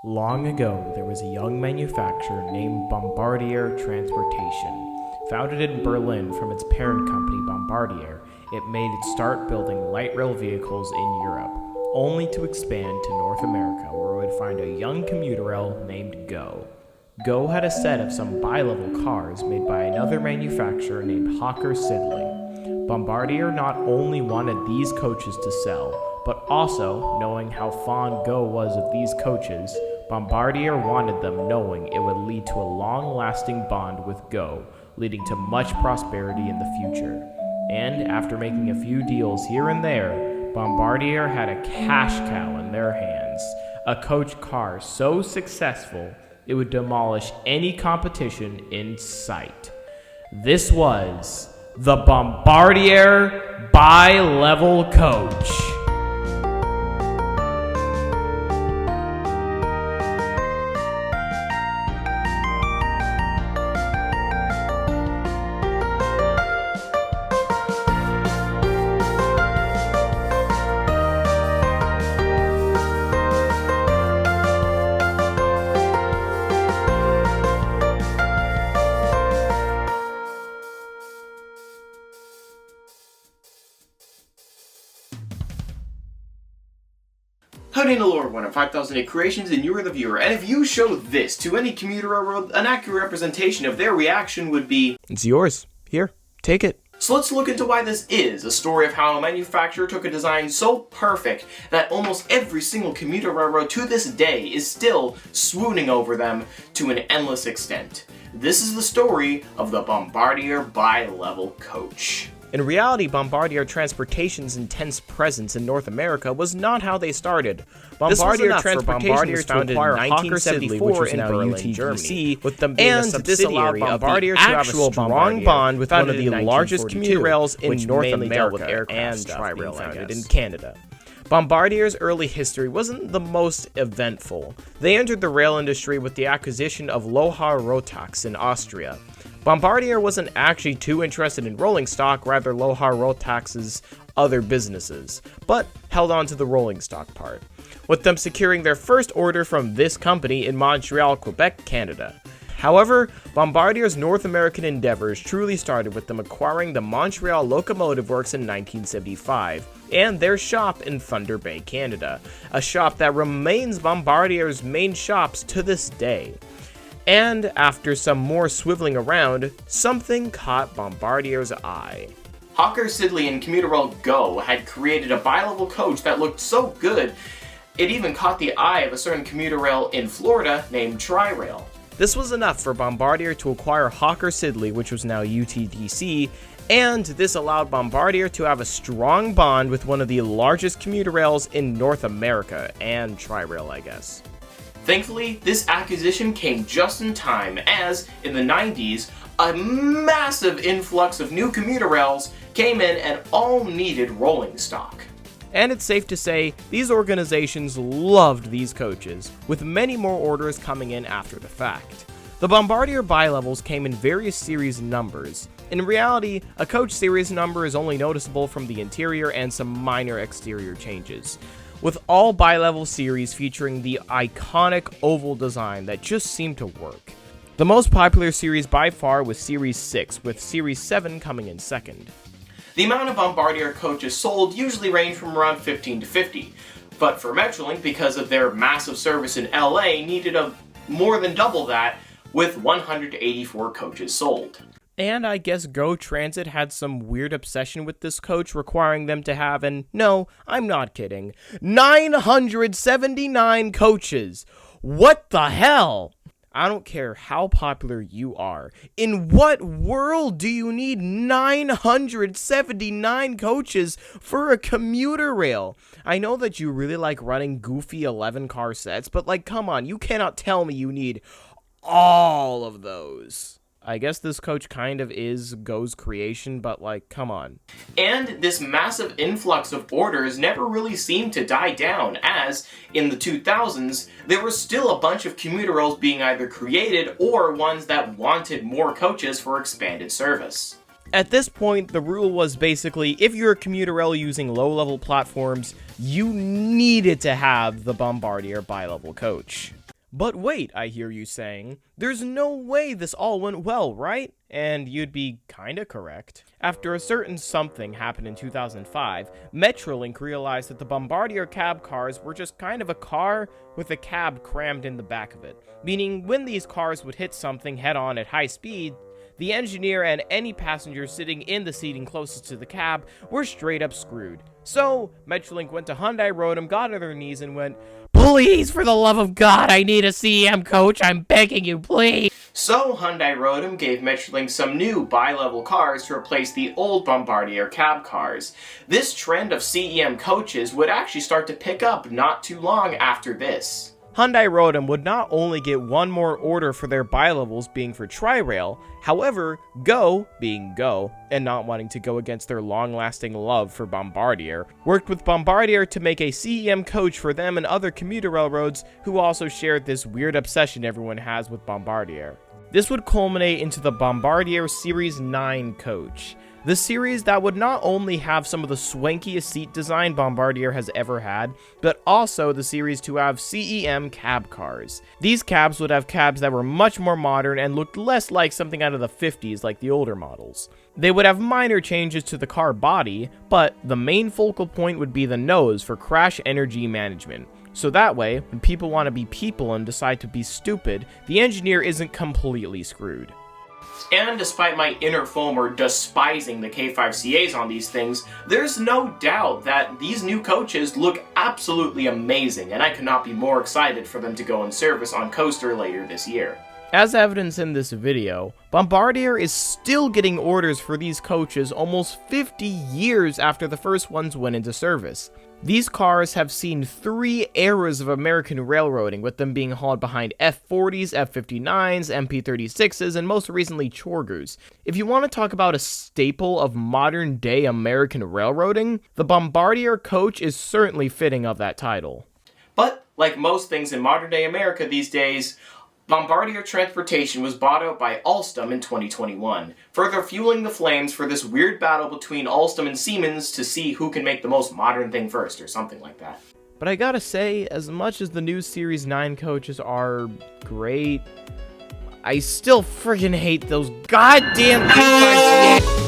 Long ago, there was a young manufacturer named Bombardier Transportation. Founded in Berlin from its parent company Bombardier, it made its start building light rail vehicles in Europe, only to expand to North America, where it would find a young commuter rail named Go. Go had a set of some bi-level cars made by another manufacturer named Hawker Siddeley. Bombardier not only wanted these coaches to sell, but also, knowing how fond Go was of these coaches, Bombardier wanted them knowing it would lead to a long-lasting bond with Go, leading to much prosperity in the future. And after making a few deals here and there, Bombardier had a cash cow in their hands, a coach car so successful it would demolish any competition in sight. This was the Bombardier Bi Level Coach. Howdy in the Lord, one of 5008 Creations, and you are the viewer, and if you show this to any commuter railroad, an accurate representation of their reaction would be, It's yours. Here, take it. So let's look into why this is a story of how a manufacturer took a design so perfect that almost every single commuter railroad to this day is still swooning over them to an endless extent. This is the story of the Bombardier Bi Level Coach. In reality, Bombardier Transportation's intense presence in North America was not how they started. Bombardier Transportation was founded in 1974 in Berlin, Germany, with them being a subsidiary of the actual strong bond with one of the largest commuter rails in North America and Tri-Rail founded in Canada. Bombardier's early history wasn't the most eventful. They entered the rail industry with the acquisition of Loha Rotax in Austria. Bombardier wasn't actually too interested in rolling stock, rather Loha Rotax's other businesses, but held on to the rolling stock part, with them securing their first order from this company in Montreal, Quebec, Canada. However, Bombardier's North American endeavors truly started with them acquiring the Montreal Locomotive Works in 1975, and their shop in Thunder Bay, Canada, a shop that remains Bombardier's main shops to this day. And after some more swiveling around, something caught Bombardier's eye. Hawker Siddeley and commuter rail Go had created a bi-level coach that looked so good, it even caught the eye of a certain commuter rail in Florida named Tri-Rail. This was enough for Bombardier to acquire Hawker Siddeley, which was now UTDC, and this allowed Bombardier to have a strong bond with one of the largest commuter rails in North America, and Tri-Rail, I guess. Thankfully, this acquisition came just in time as, in the 90s, a massive influx of new commuter rails came in and all needed rolling stock. And it's safe to say, these organizations loved these coaches, with many more orders coming in after the fact. The Bombardier Bi-Levels came in various series numbers. In reality, a coach series number is only noticeable from the interior and some minor exterior changes, with all bi-level series featuring the iconic oval design that just seemed to work. The most popular series by far was Series 6, with Series 7 coming in second. The amount of Bombardier coaches sold usually range from around 15 to 50, but for Metrolink, because of their massive service in LA, needed more than double that, with 184 coaches sold. And I guess Go Transit had some weird obsession with this coach, requiring them to have, and no, I'm not kidding, 979 coaches! What the hell? I don't care how popular you are. In what world do you need 979 coaches for a commuter rail? I know that you really like running goofy 11-car sets, but like, come on, you cannot tell me you need all of those. I guess this coach kind of is Go's creation, but like, come on. And this massive influx of orders never really seemed to die down, as, in the 2000s, there were still a bunch of commuter rails being either created or ones that wanted more coaches for expanded service. At this point, the rule was basically, if you're a commuter rail using low-level platforms, you needed to have the Bombardier Bi Level Coach. But wait, I hear you saying, there's no way this all went well, right? And you'd be kinda correct. After a certain something happened in 2005, Metrolink realized that the Bombardier cab cars were just kind of a car with a cab crammed in the back of it, meaning when these cars would hit something head-on at high speed, the engineer and any passenger sitting in the seating closest to the cab were straight up screwed. So, Metrolink went to Hyundai Rotem, got on their knees, and went, "Please, for the love of God, I need a CEM coach, I'm begging you, please." So Hyundai Rotem gave Metrolink some new bi-level cars to replace the old Bombardier cab cars. This trend of CEM coaches would actually start to pick up not too long after this. Hyundai Rotem would not only get one more order for their bi-levels being for Tri-Rail, however, Go, being Go, and not wanting to go against their long-lasting love for Bombardier, worked with Bombardier to make a CEM coach for them and other commuter railroads who also shared this weird obsession everyone has with Bombardier. This would culminate into the Bombardier Series 9 coach. The series that would not only have some of the swankiest seat design Bombardier has ever had, but also the series to have CEM cab cars. These cabs would have cabs that were much more modern and looked less like something out of the 50s like the older models. They would have minor changes to the car body, but the main focal point would be the nose for crash energy management. So that way, when people want to be people and decide to be stupid, the engineer isn't completely screwed. And despite my inner Foamer despising the K5CAs on these things, there's no doubt that these new coaches look absolutely amazing, and I could not be more excited for them to go in service on Coaster later this year. As evidence in this video, Bombardier is still getting orders for these coaches almost 50 years after the first ones went into service. These cars have seen 3 eras of American railroading, with them being hauled behind F40s, F59s, MP36s, and most recently Chorgers. If you want to talk about a staple of modern-day American railroading, the Bombardier coach is certainly fitting of that title. But, like most things in modern-day America these days, Bombardier Transportation was bought out by Alstom in 2021, further fueling the flames for this weird battle between Alstom and Siemens to see who can make the most modern thing first, or something like that. But I gotta say, as much as the new Series 9 coaches are great, I still friggin' hate those goddamn K5CAs.